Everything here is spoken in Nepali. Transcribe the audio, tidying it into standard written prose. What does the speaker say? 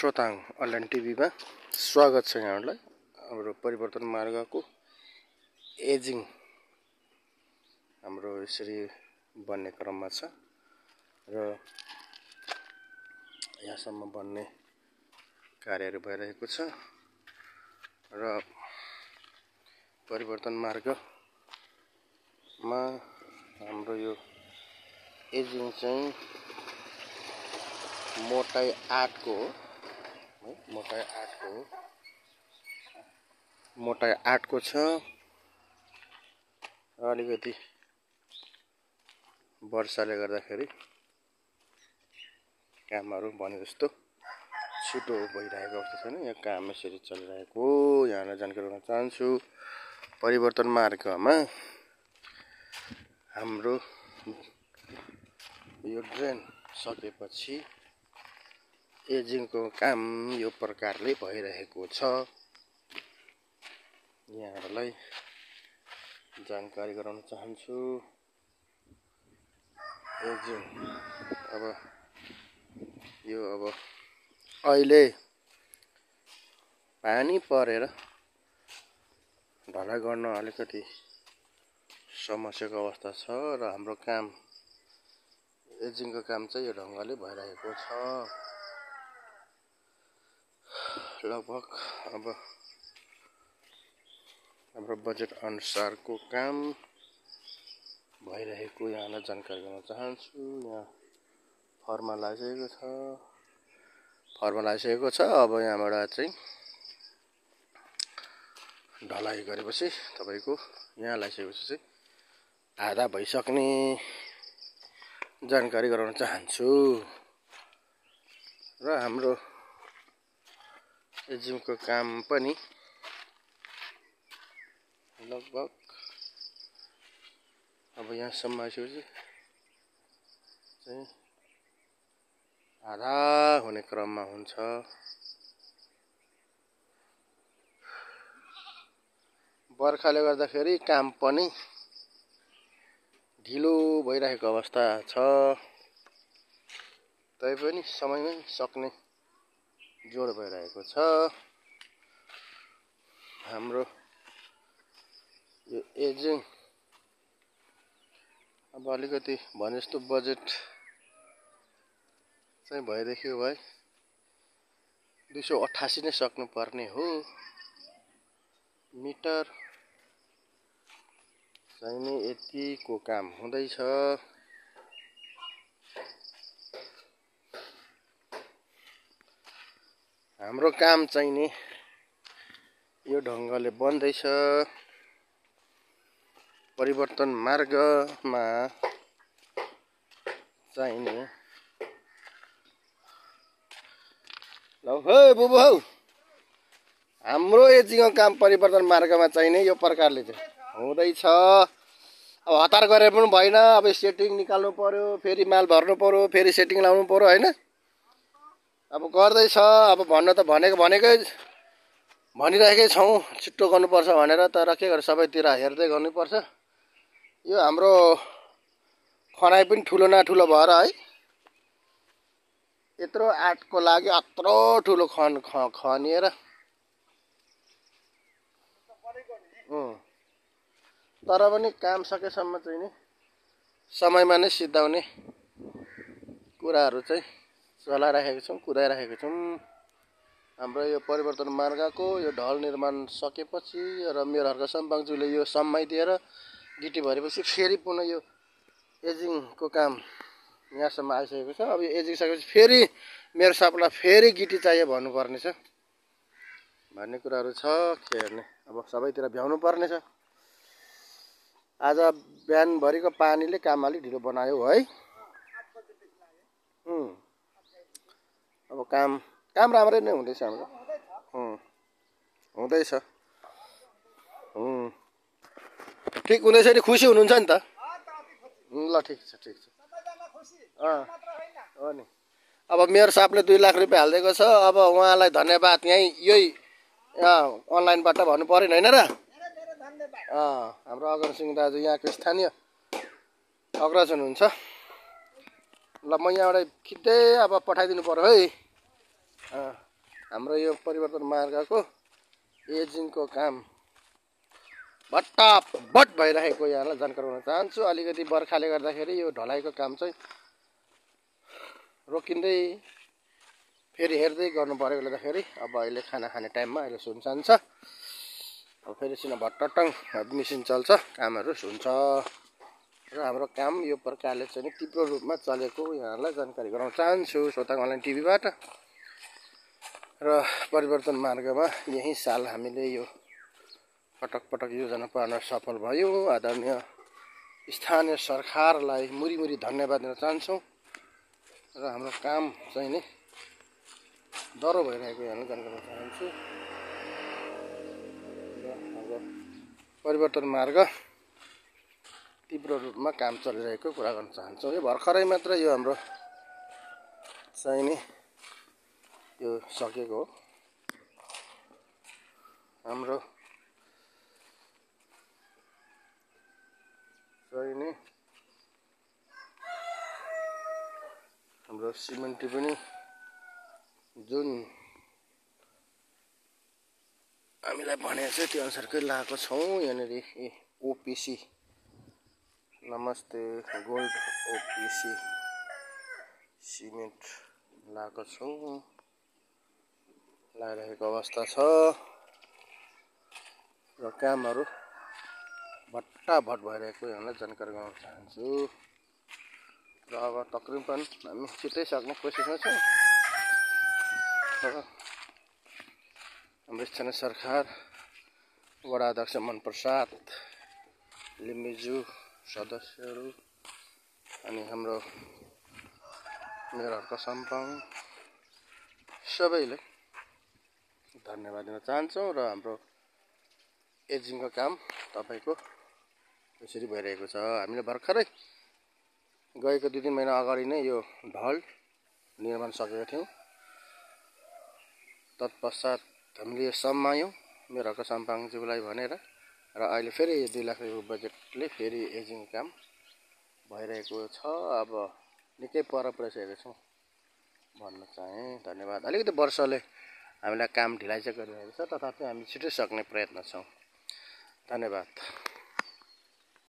श्रोताङ अनलाइन टिभीमा स्वागत छ यहाँहरूलाई। हाम्रो परिवर्तन मार्गको एजिङ हाम्रो यसरी बन्ने क्रममा छ र यहाँसम्म बन्ने कार्यहरू भइरहेको छ र परिवर्तन मार्गमा हाम्रो यो एजिङ चाहिँ मोटाई 8 को हो है, मोटाई 8 को छ। अलिकति वर्षाले गर्दाखेरि कामहरू भने जस्तो छिटो भइरहेको अवस्था छैन। यहाँ काम यसरी चलिरहेको यहाँलाई जानकारी गर्न चाहन्छु। परिवर्तन मार्गमा हाम्रो यो ड्रेन सकेपछि एजिङको काम यो प्रकारले भइरहेको छ। यहाँहरूलाई जानकारी गराउन चाहन्छु। एजिङ अब अहिले पानी परेर ढलाई गर्न अलिकति समस्याको अवस्था छ र हाम्रो काम एजिङको काम चाहिँ यो ढङ्गले भइरहेको छ। लगभग अब हाम्रो बजेट अनुसारको काम भइरहेको यहाँलाई जानकारी गर्न चाहन्छु। यहाँ फर्मा लगाइसकेको छ। अब यहाँबाट चाहिँ ढलाई गरेपछि तपाईको यहाँ लगाइसकेपछि चाहिँ आधा भइसक्ने जानकारी गराउन चाहन्छु। र हाम्रो एजिङको काम पनि लगभग अब यहाँसम्म आइसकेपछि चाहिँ आधा हुने क्रममा हुन्छ। बर्खाले गर्दाखेरि काम पनि ढिलो भइरहेको अवस्था छ। तैपनि समयमै सक्ने जोड भइरहेको छ। हाम्रो यो एजिङ अब अलिकति भने जस्तो बजेट चाहिँ भइदेखियो भए 288 नै सक्नु पर्ने हो मिटर चाहिने यतिको काम हुँदैछ। हाम्रो काम चाहिने यो ढङ्गले बन्दैछ। परिवर्तन मार्गमा चाहिने ल हे बुबु हौ, हाम्रो एजिङको काम परिवर्तन मार्गमा चाहिने यो प्रकारले चाहिँ हुँदैछ। अब हतार गरेर पनि भएन। अब सेटिङ निकाल्नु पर्यो, फेरि माल भर्नु पर्यो, फेरि सेटिङ लाउनु पर्यो हैन। अब गर्दैछ। अब भन्न त भनेकै भनिरहेकै छौँ छिट्टो गर्नुपर्छ भनेर, तर के गर्नु सबैतिर हेर्दै गर्नुपर्छ। यो हाम्रो खनाइ पनि ठुलो न ठुलो भएर है, यत्रो 8 को लागि अत्रो ठुलो खनिएर तर पनि काम सकेसम्म चाहिँ नि समयमा नै सिद्धाउने कुराहरू चाहिँ चलाइराखेको छौँ, कुदाइराखेको छौँ। हाम्रो यो परिवर्तन मार्गको यो ढल निर्माण सकेपछि र मेयरहरुका सम्पाङज्यूले यो सम्माइदिएर गिटी भरेपछि फेरि पुनः यो एजिङको काम यहाँसम्म आइसकेको छ। अब यो एजिङ सकेपछि फेरि मेरो सापलाई फेरि गिटी चाहियो भन्नुपर्ने छ भन्ने कुराहरू छ। के हेर्ने, अब सबैतिर भ्याउनु पर्ने छ। आज बिहानभरिको पानीले काम अलि ढिलो बनायो है। अब काम राम्रै नै हुँदैछ हाम्रो। हुँदैछ। ठिक हुँदैछ नि, खुसी हुनुहुन्छ नि त? ल ठिक छ। हो नि। अब मेयर साहबले 2 लाख रुपियाँ हालिदिएको छ। अब उहाँलाई धन्यवाद यही अनलाइनबाट भन्नु पर्यो हैन र? हाम्रो अग्रज सिंह दाजु यहाँको स्थानीय अग्रज हुनुहुन्छ। ल म यहाँबाट खिच्दै अब पठाइदिनु पर्यो है। हाम्रो यो परिवर्तन मार्गको एजिङको काम भट्टाभट भइरहेको यहाँलाई जानकारी गराउन चाहन्छु। अलिकति बर्खाले गर्दाखेरि यो ढलाइको काम चाहिँ रोकिँदै फेरि हेर्दै गर्नु परेकोले गर्दाखेरि अब अहिले खाना खाने टाइममा अहिले सुनसान छ। अब फेरि एकछिन भट्टटङ मिसिन चल्छ, कामहरू हुन्छ र हाम्रो काम यो प्रकारले चाहिँ तीव्र रूपमा चलेको यहाँलाई जानकारी गराउन चाहन्छु स्वतः अनलाइन टिभीबाट। र परिवर्तन मार्गमा यही साल हामीले यो पटक पटक योजना पार्न सफल भयो। आदरणीय स्थानीय सरकारलाई मुरी धन्यवाद दिन चाहन्छौँ र हाम्रो काम चाहिँ नि डह्रो भइरहेको यहाँलाई जानकारी दिन चाहन्छु। र अब परिवर्तन मार्ग तीव्र रूपमा काम चलिरहेको कुरा गर्न चाहन्छौँ। यो भर्खरै मात्र यो हाम्रो चाहिँ नि यो सकेको हो। हाम्रो चाहिँ नि हाम्रो सिमेन्ट पनि जुन हामीलाई भनेको छ त्यो अनुसारकै लगाएको छौँ। यहाँनिर ओपिसी, नमस्ते गोल्ड ओपिसी सिमेन्ट लगाएको छौँ, लगाइरहेको अवस्था छ र कामहरू भट्टाभट भइरहेको यहाँलाई जानकारी गराउन चाहन्छु। र अब तकरिबन हामी छिट्टै सक्ने कोसिसमा छौँ र हाम्रो स्थानीय सरकार वडा अध्यक्ष मनप्रसाद लिम्बुज्यू सदस्यहरू अनि हाम्रो मेयरहरूको सम्पाङ सबैले धन्यवाद दिन चाहन्छौँ। र हाम्रो एजिङको काम तपाईँको यसरी भइरहेको छ। हामीले भर्खरै गएको 2-3 महिना अगाडि नै यो ढल निर्माण सकेका थियौँ। तत्पश्चात हामीले यो सम्मायौँ मेयरहरूको सम्पाङज्यूलाई भनेर र अहिले फेरि 2 लाख रुपियाँ बजेटले फेरि एजिङ काम भइरहेको छ। अब निकै पर पुऱ्याइसकेको छौँ भन्न चाहेँ। धन्यवाद। अलिकति वर्षले हामीलाई काम ढिलाइ चाहिँ गरिरहेको छ, तथापि हामी छिटै सक्ने प्रयत्न छौँ। धन्यवाद।